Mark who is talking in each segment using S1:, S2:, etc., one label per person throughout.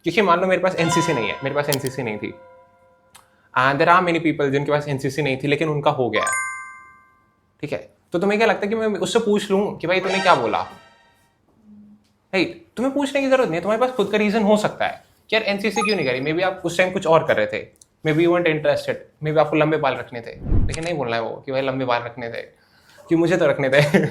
S1: क्योंकि मान लो मेरे पास एनसीसी नहीं है, मेरे पास एनसीसी नहीं थी, and there are many people जिनके पास एनसीसी नहीं थी लेकिन उनका हो गया है, ठीक है, तो तुम्हें क्या लगता है कि मैं उससे पूछ लूं कि भाई तूने क्या बोला? राइट, तुम्हें पूछने की जरूरत नहीं है, तुम्हारे पास खुद का रीजन हो सकता है कि यार एनसीसी क्यों नहीं करी, मे बी आप उस टाइम कुछ और कर रहे थे, may be you weren't interested, may be आपको लंबे बाल रखने थे, लेकिन नहीं बोलना है वो कि भाई लंबे बाल रखने थे, कि मुझे तो रखने थे।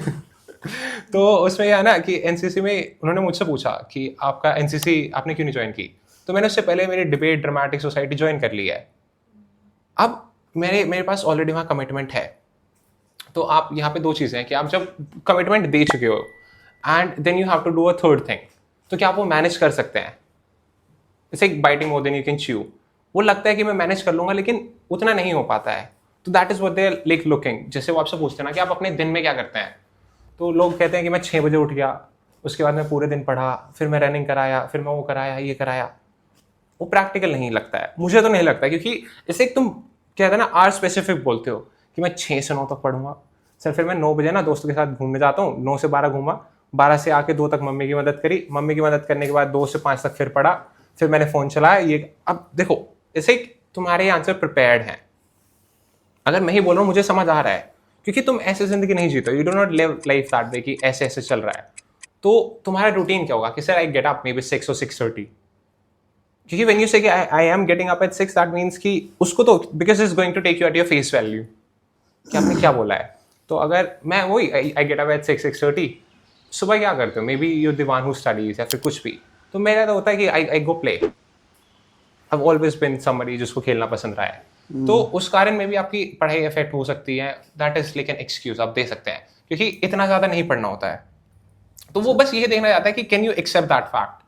S1: तो उसमें क्या है ना कि एनसीसी में उन्होंने मुझसे पूछा कि आपका एनसीसी आपने क्यों नहीं ज्वाइन की, तो मैंने उससे पहले मेरी डिबेट ड्रामेटिक सोसाइटी ज्वाइन कर ली है। अब मेरे मेरे पास ऑलरेडी वहाँ कमिटमेंट है, तो आप यहाँ पे दो चीज़ें हैं कि आप जब कमिटमेंट दे चुके हो and then you have to do a third thing, तो क्या आप वो मैनेज कर सकते हैं? जैसे biting more than you can chew, वो लगता है कि मैं मैनेज कर लूंगा लेकिन उतना नहीं हो पाता है, तो that is what they are like looking. जैसे वो आपसे पूछते हैं ना कि आप अपने दिन में क्या करते हैं, तो लोग कहते हैं कि मैं 6 बजे उठ गया, उसके बाद मैं पूरे दिन पढ़ा, फिर मैं रनिंग कराया, फिर मैं वो कराया, ये कराया। वो प्रैक्टिकल नहीं लगता है, मुझे तो नहीं लगता, क्योंकि जैसे तुम कहते हैं ना आर स्पेसिफिक बोलते हो कि मैं 6 से 9 तक पढ़ूंगा, सर फिर मैं 9 बजे ना दोस्तों के साथ घूमने जाता हूँ, 9 से 12 घूमा, 12 से आके 2 तक मम्मी की मदद करी, मम्मी की मदद करने के बाद 2 से 5 तक फिर पढ़ा, फिर मैंने फोन चलाया। ये अब देखो, जैसे तुम्हारे आंसर प्रिपेयर्ड हैं, अगर मैं ही बोल रहा हूँ मुझे समझ आ रहा है, क्योंकि तुम ऐसे जिंदगी नहीं जीते, you do not live life that way कि ऐसे ऐसे चल रहा है, तो तुम्हारा रूटीन क्या होगा कि sir I get up maybe 6 और 6:30, क्योंकि when you say I am getting up at 6 that means कि उसको तो because is going to take you at your face value कि आपने क्या बोला है। तो अगर मैं वही आई गेट अप एट 6:30, सुबह क्या करते हो, may be you the one who studies या फिर कुछ भी, तो मेरा तो होता है कि I go play. I've always been somebody जिसको खेलना पसंद रहा है, तो उस कारण में भी आपकी पढ़ाई इफेक्ट हो सकती है, that is like an excuse आप दे सकते हैं, क्योंकि इतना ज्यादा नहीं पढ़ना होता है। तो वो बस ये देखना चाहता है कि can you accept that fact